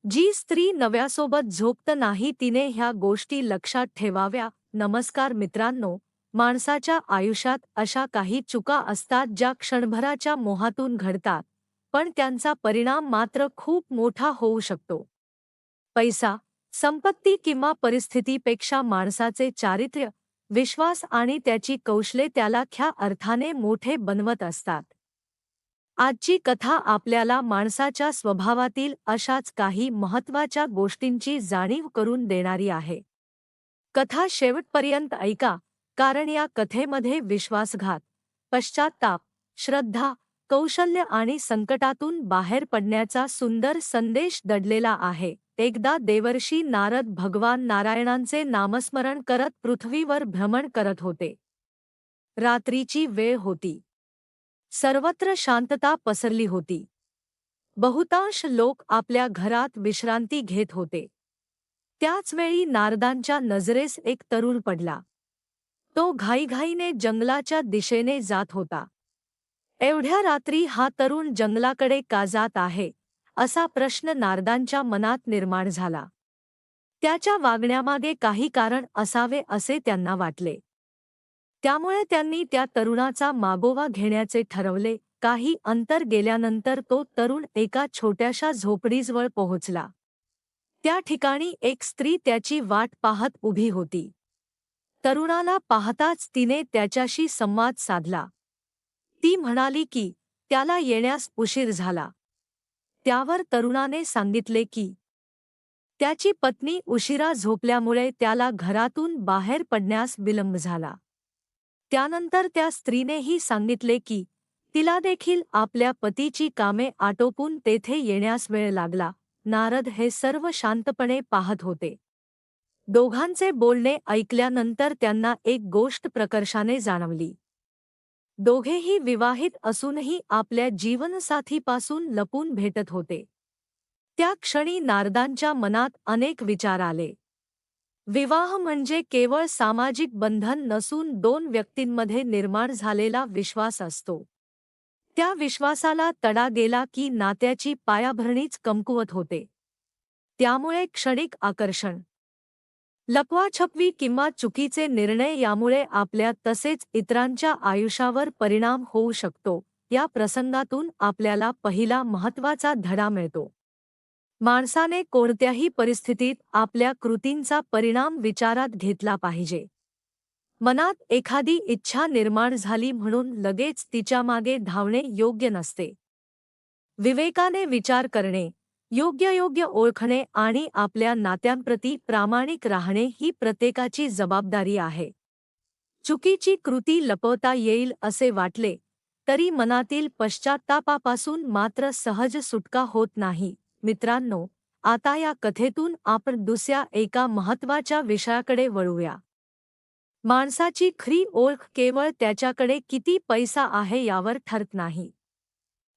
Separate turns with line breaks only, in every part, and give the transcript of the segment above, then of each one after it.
जी स्त्री नव्यासोबत झोपत नाही तिने ह्या गोष्टी लक्षात ठेवाव्या. नमस्कार मित्रांनो, माणसाच्या आयुष्यात अशा काही चुका असतात ज्या क्षणभराच्या मोहातून घडतात, पण त्यांचा परिणाम मात्र खूप मोठा होऊ शकतो. पैसा, संपत्ती किंवा परिस्थितीपेक्षा माणसाचे चारित्र्य, विश्वास आणि त्याची कौशल्ये त्याला खऱ्या अर्थाने मोठे बनवत असतात. आजची कथा आपल्याला माणसाच्या स्वभावातील अशाच काही महत्त्वाच्या गोष्टींची जाणीव करून देणारी आहे. कथा शेवटपर्यंत ऐका, कारण या कथेमध्ये विश्वासघात, पश्चात्ताप, श्रद्धा, कौशल्य आणि संकटातून बाहेर पडण्याचा सुंदर संदेश दडलेला आहे. एकदा देवर्षी नारद भगवान नारायणांचे नामस्मरण करत पृथ्वीवर भ्रमण करत होते. रात्रीची वेळ होती. सर्वत्र शांतता पसरली होती. बहुतांश लोक आपल्या घरात विश्रांती घेत होते. त्याच वेळी नारदांच्या नजरेस एक तरुण पडला. तो घाईघाईने जंगलाच्या दिशेने जात होता. एवढ्या रात्री हा तरुण जंगलाकडे का जात आहे, असा प्रश्न नारदांच्या मनात निर्माण झाला. त्याच्या वागण्यामागे काही कारण असावे असे त्यांना वाटले. त्यामुळे त्यांनी त्या तरुणाचा मागोवा घेण्याचे ठरवले. काही अंतर गेल्यानंतर तो तरुण एका छोट्याशा झोपडीजवळ पोहोचला. त्या ठिकाणी एक स्त्री त्याची वाट पाहत उभी होती. तरुणाला पाहताच तिने त्याच्याशी संवाद साधला. ती म्हणाली की त्याला येण्यास उशीर झाला. त्यावर तरुणाने सांगितले की त्याची पत्नी उशिरा झोपल्यामुळे त्याला घरातून बाहेर पडण्यास विलंब झाला. त्यानंतर त्या स्त्रीनेही सांगितले की तिला देखील आपल्या पतीची कामे आटोपून तेथे येण्यास वेळ लागला. नारद हे सर्व शांतपणे पाहत होते. दोघांचे बोलणे ऐकल्यानंतर त्यांना एक गोष्ट प्रकर्षाने जाणवली. दोघेही विवाहित असूनही आपल्या जीवनसाथीपासून लपून भेटत होते. त्या क्षणी नारदांच्या मनात अनेक विचार आले. विवाह म्हणजे केवळ सामाजिक बंधन नसून दोन व्यक्तींमध्ये निर्माण झालेला विश्वास असतो. त्या विश्वासाला तडा गेला की नात्याची पायाभरणीच कमकुवत होते. त्यामुळे क्षणिक आकर्षण, लपवाछपवी किंवा चुकीचे निर्णय यामुळे आपल्या तसेच इतरांच्या आयुष्यावर परिणाम होऊ शकतो. या प्रसंगातून आपल्याला पहिला महत्त्वाचा धडा मिळतो. माणसाने कोणत्याही परिस्थितीत आपल्या कृतींचा परिणाम विचारात घेतला पाहिजे. मनात एखादी इच्छा निर्माण झाली म्हणून लगेच तिच्यामागे धावणे योग्य नसते. विवेकाने विचार करणे, योग्य ओळखणे आणि आपल्या नात्यांप्रती प्रामाणिक राहणे ही प्रत्येकाची जबाबदारी आहे. चुकीची कृती लपवता येईल असे वाटले तरी मनातील पश्चात्तापापासून मात्र सहज सुटका होत नाही. मित्रांनो, आता या कथेतून आपण दुसऱ्या एका महत्त्वाच्या विषयाकडे वळूया. माणसाची खरी ओळख केवळ त्याच्याकडे किती पैसा आहे यावर ठरत नाही.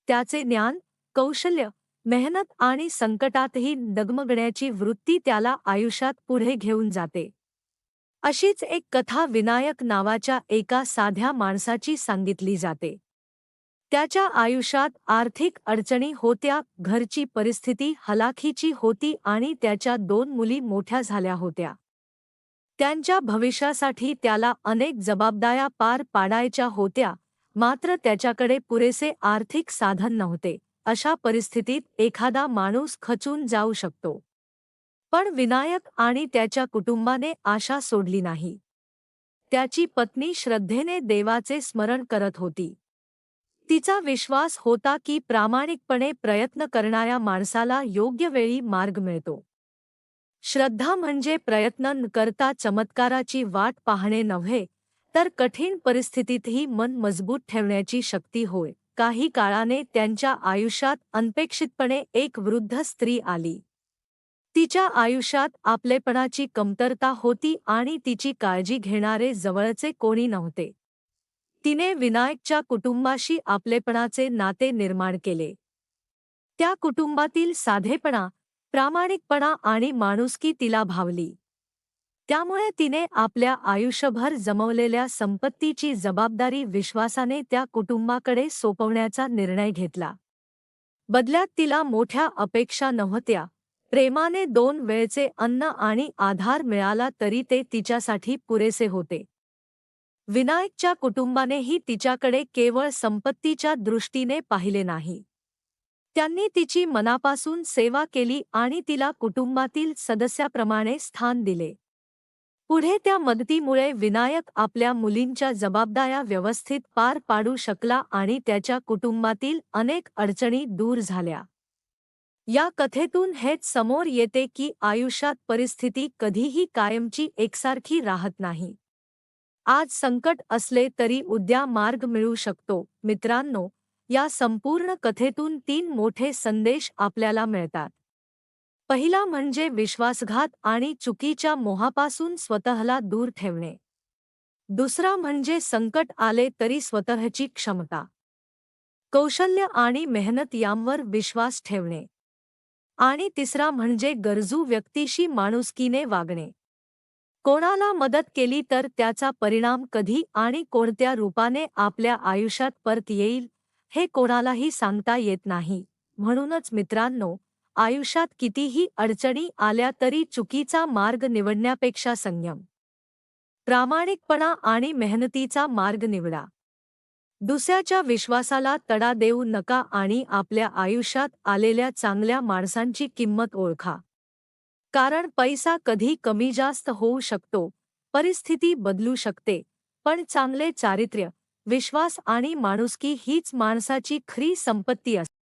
त्याचे ज्ञान, कौशल्य, मेहनत आणि संकटातही डगमगण्याची वृत्ती त्याला आयुष्यात पुढे घेऊन जाते. अशीच एक कथा विनायक नावाच्या एका साध्या माणसाची सांगितली जाते. त्याच्या आयुष्यात आर्थिक अडचणी होत्या, घरची परिस्थिती हलाखीची होती आणि त्याच्या 2 मुली मोठ्या झाल्या होत्या. त्यांच्या भविष्यासाठी त्याला अनेक जबाबदाऱ्या पार पाडायच्या होत्या, मात्र त्याच्याकडे पुरेसे आर्थिक साधन नव्हते. अशा परिस्थितीत एखादा माणूस खचून जाऊ शकतो. पण विनायक आणि त्याच्या कुटुंबाने आशा सोडली नाही. त्याची पत्नी श्रद्धेने देवाचे स्मरण करत होती. तिचा विश्वास होता की प्रामाणिकपणे प्रयत्न करणाऱ्या माणसाला योग्य वेळी मार्ग मिळतो. श्रद्धा म्हणजे प्रयत्न न करता चमत्काराची वाट पाहणे नव्हे, तर कठीण परिस्थितीतही मन मजबूत ठेवण्याची शक्ती होय. काही काळाने त्यांच्या आयुष्यात अनपेक्षितपणे एक वृद्ध स्त्री आली. तिच्या आयुष्यात आपलेपणाची कमतरता होती आणि तिची काळजी घेणारे जवळचे कोणी नव्हते. तिने विनायकच्या कुटुंबाशी आपलेपणाचे नाते निर्माण केले. त्या कुटुंबातील साधेपणा, प्रामाणिकपणा आणि माणुसकी तिला भावली. त्यामुळे तिने आपल्या आयुष्यभर जमवलेल्या संपत्तीची जबाबदारी विश्वासाने त्या कुटुंबाकडे सोपवण्याचा निर्णय घेतला. बदल्यात तिला मोठ्या अपेक्षा नव्हत्या, प्रेमाने 2 वेळचे अन्न आणि आधार मिळाला तरी ते तिच्यासाठी पुरेसे होते. विनायकच्या कुटुंबानेही तिच्याकडे केवळ संपत्तीच्या दृष्टीने पाहिले नाही. त्यांनी तिची मनापासून सेवा केली आणि तिला कुटुंबातील सदस्याप्रमाणे स्थान दिले. पुढे त्या मदतीमुळे विनायक आपल्या मुलींच्या जबाबदाऱ्या व्यवस्थित पार पाडू शकला आणि त्याच्या कुटुंबातील अनेक अडचणी दूर झाल्या. या कथेतून हेच समोर येते की आयुष्यात परिस्थिती कधीही कायमची एकसारखी राहत नाही. आज संकट असले तरी उद्या मार्ग मिळू शकतो. मित्रांनो, या संपूर्ण कथेतून 3 मोठे संदेश आपल्याला मिळतात. पहिला म्हणजे विश्वासघात आणि चुकीच्या मोहापासून स्वतःला दूर ठेवणे. दुसरा म्हणजे संकट आले तरी स्वतःची क्षमता, कौशल्य आणि मेहनत यांवर विश्वास ठेवणे. आणि तिसरा म्हणजे गरजू व्यक्तीशी माणुसकीने वागणे. कोणाला मदत केली तर त्याचा परिणाम कधी आणि कोणत्या रूपाने आपल्या आयुष्यात परत येईल हे कोणालाही सांगता येत नाही. म्हणूनच मित्रांनो, आयुष्यात कितीही अडचणी आल्या तरी चुकीचा मार्ग निवडण्यापेक्षा संयम, प्रामाणिकपणा आणि मेहनतीचा मार्ग निवडा. दुसऱ्याच्या विश्वासाला तडा देऊ नका आणि आपल्या आयुष्यात आलेल्या चांगल्या माणसांची किंमत ओळखा. कारण पैसा कधी कमी जास्त होऊ शकतो, परिस्थिती बदलू शकते, पण चांगले चारित्र्य, विश्वास आणि माणुसकी हीच माणसाची खरी संपत्ती असते.